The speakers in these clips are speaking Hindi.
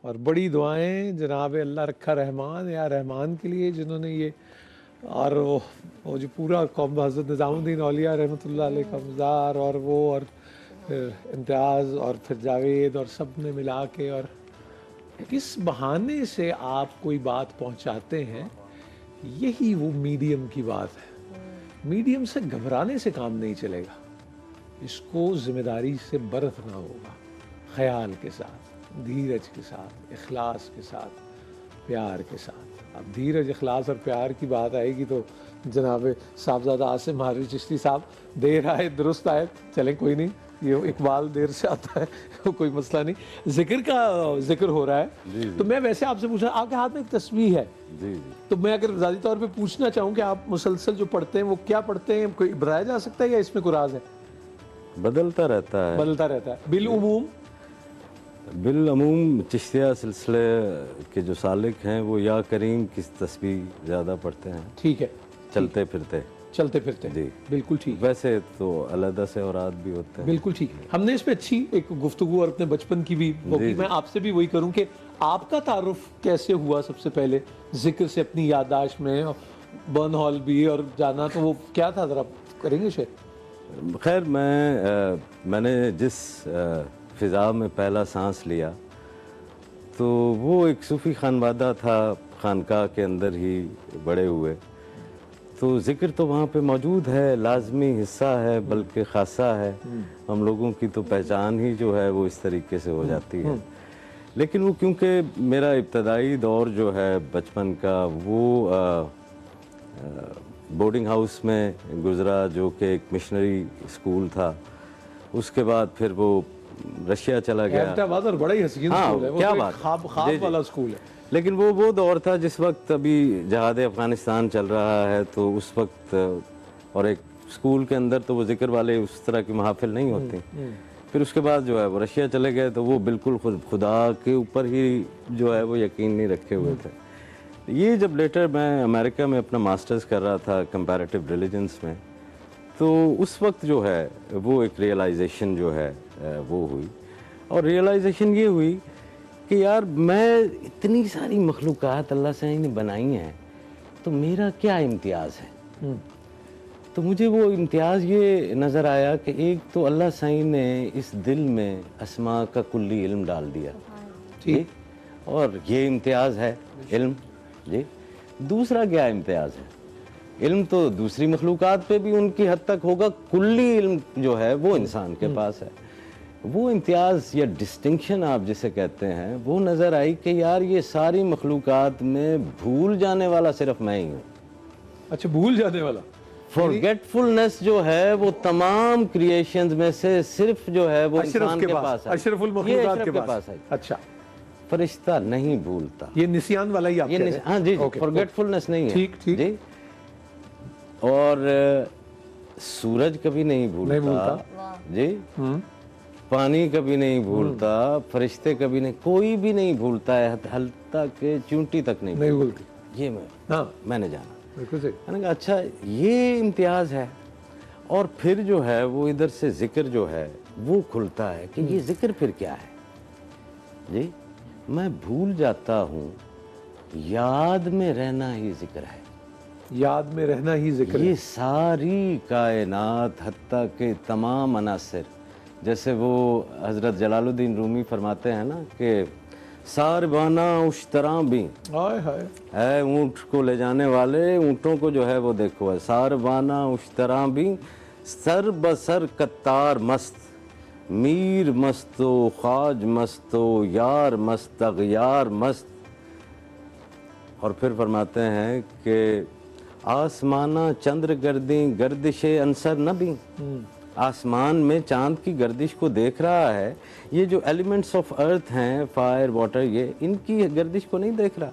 और बड़ी दुआएं जनाब अल्लाह रखा रहमान या रहमान के लिए जिन्होंने ये और वो जो पूरा कौम हज़रत निज़ामुद्दीन औलिया रहमतुल्लाह अलैह का मज़ार और वो और फिर इम्तियाज़ और फिर जावेद और सब ने मिला के और किस बहाने से आप कोई बात पहुंचाते हैं, यही वो मीडियम की बात है। मीडियम से घबराने से काम नहीं चलेगा, इसको जिम्मेदारी से बरतना होगा, ख्याल के साथ, धीरज के साथ, इखलास के साथ, प्यार के साथ। अब धीरज, इखलास और प्यार की बात आएगी तो जनाब साहबजादा आसिम हारिस चिश्ती साहब देर आए दुरुस्त आए, चले कोई नहीं, ये इकबाल देर से आता है कोई मसला नहीं। जिक्र का जिक्र हो रहा है जी। तो मैं वैसे आपसे पूछना, आपके हाथ में एक तस्वीर है जी। तो मैं अगर ज़ाती तौर पे पूछना चाहूँ कि आप मुसलसल जो पढ़ते हैं वो क्या पढ़ते हैं, कोई बताया जा सकता है या इसमें कोई राज है? बदलता रहता है। बदलता रहता है बिल बिलअमूम चिश्तिया सिलसिले के जो सालिक हैं वो या करीम की तस्वीर ज़्यादा पढ़ते हैं। ठीक है, चलते फिरते जी, बिल्कुल ठीक। वैसे तो अलग से औरात भी होते हैं। बिल्कुल ठीक। हमने इस पे अच्छी एक गुफ्तगू और अपने बचपन की भी होगी। मैं आपसे भी वही करूं कि आपका तारुफ कैसे हुआ सबसे पहले जिक्र से अपनी याददाश्त में, बर्न हॉल भी और जाना, तो वो क्या था, जरा करेंगे शेयर? खैर मैंने जिस फ़िज़ा में पहला सांस लिया तो वो एक सूफ़ी खानवादा था, खानकाह के अंदर ही बड़े हुए, तो ज़िक्र तो वहाँ पे मौजूद है, लाजमी हिस्सा है, बल्कि ख़ासा है। हम लोगों की तो पहचान ही जो है वो इस तरीके से हो जाती है। लेकिन वो क्योंकि मेरा इब्तदाई दौर जो है बचपन का वो बोर्डिंग हाउस में गुज़रा, जो कि एक मिशनरी स्कूल था। उसके बाद फिर वो रशिया चला गया। और बड़ा ही हसीन स्कूल है वो, क्या तो बात, ख्वाब वाला स्कूल है। लेकिन वो दौर था जिस वक्त अभी जहाद अफ़गानिस्तान चल रहा है, तो उस वक्त और एक स्कूल के अंदर तो वो जिक्र वाले उस तरह की महफिल नहीं होती। फिर उसके बाद जो है वो रशिया चले गए, तो वो बिल्कुल खुदा के ऊपर ही जो है वो यकीन नहीं रखे हुए थे। ये जब लेटर मैं अमेरिका में अपना मास्टर्स कर रहा था कंपैरेटिव रिलीजन्स में, तो उस वक्त जो है वो एक रियलाइजेशन जो है वो हुई। और रियलाइजेशन ये हुई कि यार मैं इतनी सारी मखलूक़ात अल्लाह से ने बनाई हैं, तो मेरा क्या इम्तियाज़ है? तो मुझे वो इम्तियाज़ ये नज़र आया कि एक तो अल्लाह सही ने इस दिल में अस्मा का कुल्ली इल्म डाल दिया, ठीक, और ये इम्तियाज़ है इल्म जी। दूसरा क्या इम्तियाज़ है? इल्म तो दूसरी मखलूक़ात पे भी उनकी हद तक होगा, कुल्ली इल्म जो है वो इंसान के पास है। वो इम्तियाज़ या डिस्टिंक्शन आप जिसे कहते हैं, वो नज़र आई कि यार ये सारी मखलूक़ात में भूल जाने वाला सिर्फ मैं ही हूँ। अच्छा, भूल जाने वाला, फॉरगेटफुलनेस जो है वो तमाम क्रिएशंस में से सिर्फ जो है वो इंसान के पास है, अशरफुल मखलूक़ात के पास है। अच्छा, फरिश्ता नहीं भूलता। ये निसियान वाला ही आप कह रहे हैं? हाँ जी, फॉरगेटफुलनेस नहीं है। ठीक ठीक जी। और सूरज कभी नहीं भूलता जी, पानी कभी नहीं भूलता, फरिश्ते कभी नहीं, कोई भी नहीं भूलता है, हल्का के चूंटी तक नहीं भूलती। ये मैंने जाना। बिल्कुल सही। मैंने कहा अच्छा ये इम्तियाज़ है। और फिर जो है वो इधर से जिक्र जो है वो खुलता है कि ये जिक्र फिर क्या है जी। मैं भूल जाता हूँ, याद में रहना ही जिक्र है। याद में रहना ही जिक्र है। ये सारी कायनात, हत्ता के तमाम अनासिर, जैसे वो हज़रत जलालुद्दीन रूमी फरमाते हैं ना कि सारबाना उश्तरा भी है, ऊँट को ले जाने वाले ऊँटों को जो है वो देखो है, सारबाना उश्तरा भी सर बसर कत्तार मस्त, मीर मस्तो ख्वाज मस्तो यार मस्त अगयार मस्त। और फिर फरमाते हैं कि आसमाना चंद्र गर्दी गर्दिश अंसर न भी, आसमान में चांद की गर्दिश को देख रहा है, ये जो एलिमेंट्स ऑफ अर्थ हैं, फायर वाटर, ये इनकी गर्दिश को नहीं देख रहा।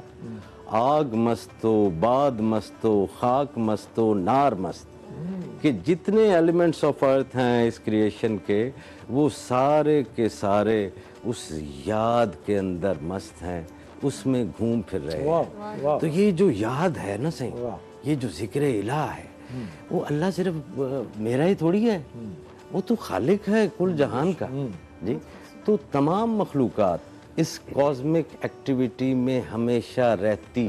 आग मस्तो बाद मस्तो खाक मस्तो नार मस्त, कि जितने एलिमेंट्स ऑफ अर्थ हैं इस क्रिएशन के, वो सारे के सारे उस याद के अंदर मस्त हैं, उसमें घूम फिर रहे हैं। तो ये जो याद है ना सही, ये जो जिक्र इलाह है, वो अल्लाह सिर्फ मेरा ही थोड़ी है, वो तो खालिक है कुल जहान का जी। तो तमाम मखलूक़ात इस कॉस्मिक एक्टिविटी में हमेशा रहती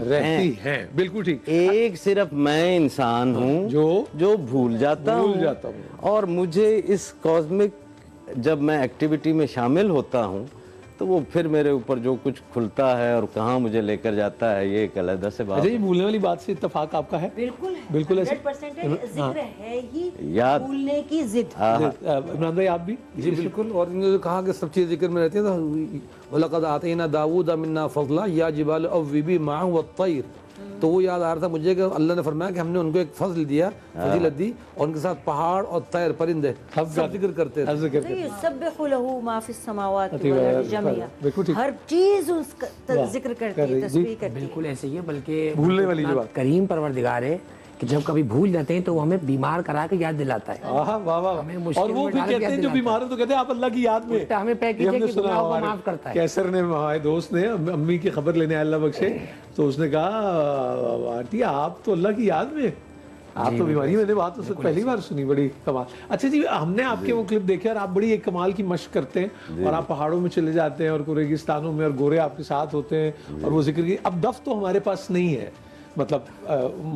हैं, बिल्कुल ठीक। एक सिर्फ मैं इंसान हूँ जो भूल जाता हूँ, और मुझे इस कॉस्मिक जब मैं एक्टिविटी में शामिल होता हूँ तो वो फिर मेरे ऊपर जो कुछ खुलता है और कहाँ मुझे लेकर जाता है, ये एक अलग से बात है। ये भूलने वाली बात से इत्तेफाक आपका है? बिल्कुल 100% जिक्र है ही याद भूलने की जिद। इमरान भाई आप भी? जी बिल्कुल। और इन्होंने जो कहा कि सब चीज़ जिक्र में रहती है, तो वलक़द आतैना दाऊद मिन्ना फ़ज़ला या जिबाल अव्विबी माअहु वत्तैर, तो वो याद आ रहा था मुझे कि अल्लाह ने फरमाया कि हमने उनको एक फजल दिया, फजीलत दी, और उनके साथ पहाड़ और तैर परिंदे सब जिक्र करते थे। युसब्बिहु लहू मा फिस समावाति वल अर्दि जमिया, हर चीज उसका जिक्र करती है, तस्बीह करती है। बिल्कुल ऐसे ही है, बल्कि भूलने वाली जो बात करीम परवरदिगार है कि जब कभी भूल जाते हैं तो वो हमें बीमार करा के याद दिलाता है। वाह वाह वाह। और वो फिर कहते हैं जो बीमार हो तो कहते हैं आप अल्लाह की याद में, हमें पैकेज हमने कि सुना गुनाहों को हमारे माफ करता है। कैसर ने, हमारे दोस्त ने अम्मी की खबर लेने आया, अल्लाह बख्शे, तो उसने कहा आंटी आप तो अल्लाह की याद में, आप तो बीमारी, मैंने बात उससे पहली बार सुनी, बड़ी कमाल। अच्छा जी, हमने आपके वो क्लिप देखे और आप बड़ी एक कमाल की मशक करते हैं और आप पहाड़ों में चले जाते हैं और रेगिस्तानों में, और गोरे आपके साथ होते हैं और वो जिक्र की। अब दफ तो हमारे पास नहीं है, मतलब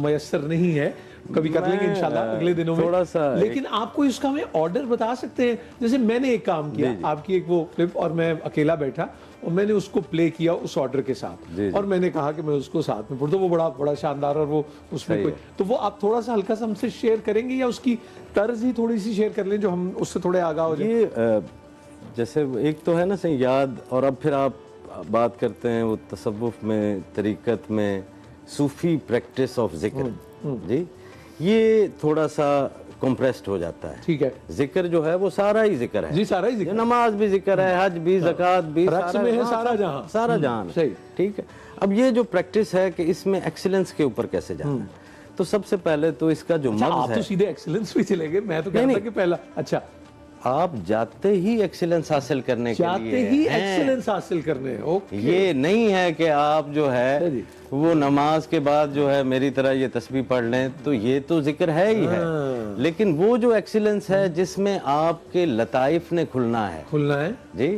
मयसर नहीं है, कभी कर लेंगे इंशाल्लाह अगले दिनों में थोड़ा सा, लेकिन आपको इसका हमें ऑर्डर बता सकते हैं? जैसे मैंने एक काम किया, आपकी एक वो क्लिप, और मैं अकेला बैठा और मैंने उसको प्ले किया उस ऑर्डर के साथ, और मैंने कहा कि मैं उसको साथ में पढ़ता, वो बड़ा शानदार, और वो उसमें कोई, तो वो आप थोड़ा सा हल्का सा हमसे शेयर करेंगे या उसकी तर्ज ही थोड़ी सी शेयर कर लें जो हम उससे थोड़े आगा हो जाए? ये जैसे एक तो है ना सही याद, और अब फिर आप बात करते हैं वो तसव्वुफ में, तरीकत में, सूफी प्रैक्टिस ऑफ जिक्र, जी ये थोड़ा सा कंप्रेस्ड हो जाता है। ठीक है। जिक्र जो है वो सारा ही जिक्र है जी, सारा ही जिक्र, नमाज भी जिक्र है, हज भी, ज़कात भी, रक्स में है सारा जहां, सारा जहां, सही। ठीक है। अब ये जो प्रैक्टिस है कि इसमें एक्सीलेंस के ऊपर कैसे जाना है, तो सबसे पहले तो इसका जो आप मग्ज़ तो है, सीधे एक्सीलेंस पे चले गए, मैं तो कहता था कि पहला, अच्छा आप जाते ही एक्सीलेंस हासिल करने के लिए जाते ही एक्सीलेंस हासिल करने हैं, ओके। ये नहीं है कि आप जो है वो नमाज के बाद जो है मेरी तरह ये तस्बीह पढ़ लें, तो ये तो जिक्र है ही है, लेकिन वो जो एक्सीलेंस है जिसमें आपके लताइफ ने खुलना है जी,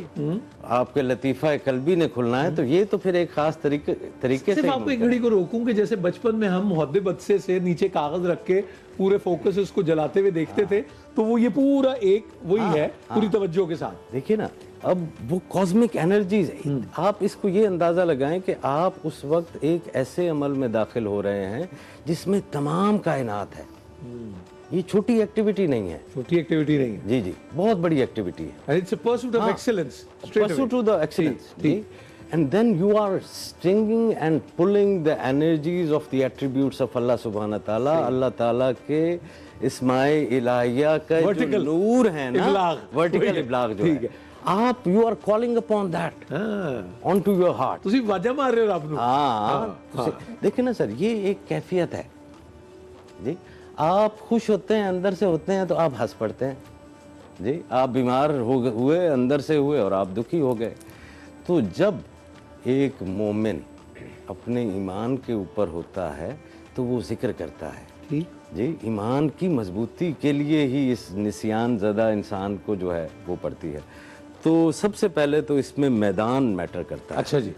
आपके लतीफ़ा कल्बी ने खुलना है, तो ये तो फिर एक खास तरीके से आपको एक घड़ी को रोकूं कि जैसे बचपन में हम मुहद्दे बदसे से नीचे कागज रख के पूरे फोकस से उसको जलाते हुए देखते थे, तो वो ये पूरा एक वही है पूरी तवज्जो के साथ। देखिए ना, अब वो कॉस्मिक एनर्जीज, आप इसको ये अंदाजा लगाएं कि आप उस वक्त एक ऐसे अमल में दाखिल हो रहे हैं जिसमें तमाम कायनात है। ये छोटी एक्टिविटी नहीं है, छोटी एक्टिविटी नहीं है, जी जी, बहुत बड़ी एक्टिविटी है। It's a pursuit of excellence, pursuit to the excellence, जी। And then you are stinging and pulling the energies of the attributes of Allah subhanahu wa ta'ala, अल्लाह ताला के इस्माए इलाहिया का जो नूर है ना, वर्टिकल इब्लाग जो है, आप you are calling upon that onto your heart। ਤੁਸੀਂ ਵਾਜਾ ਮਾਰ ਰਹੇ ਹੋ ਰੱਬ ਨੂੰ। हाँ, देखिए ना सर, ये एक कैफियत है जी। आप खुश होते हैं, अंदर से होते हैं, तो आप हंस पड़ते हैं जी। आप बीमार हुए अंदर से हुए और आप दुखी हो गए। तो जब एक मोमिन अपने ईमान के ऊपर होता है तो वो जिक्र करता है, ठीक जी। ईमान की मजबूती के लिए ही इस निसियान ज़दा इंसान को जो है वो पड़ती है। तो सबसे पहले तो इसमें मैदान मैटर करता है। अच्छा जी।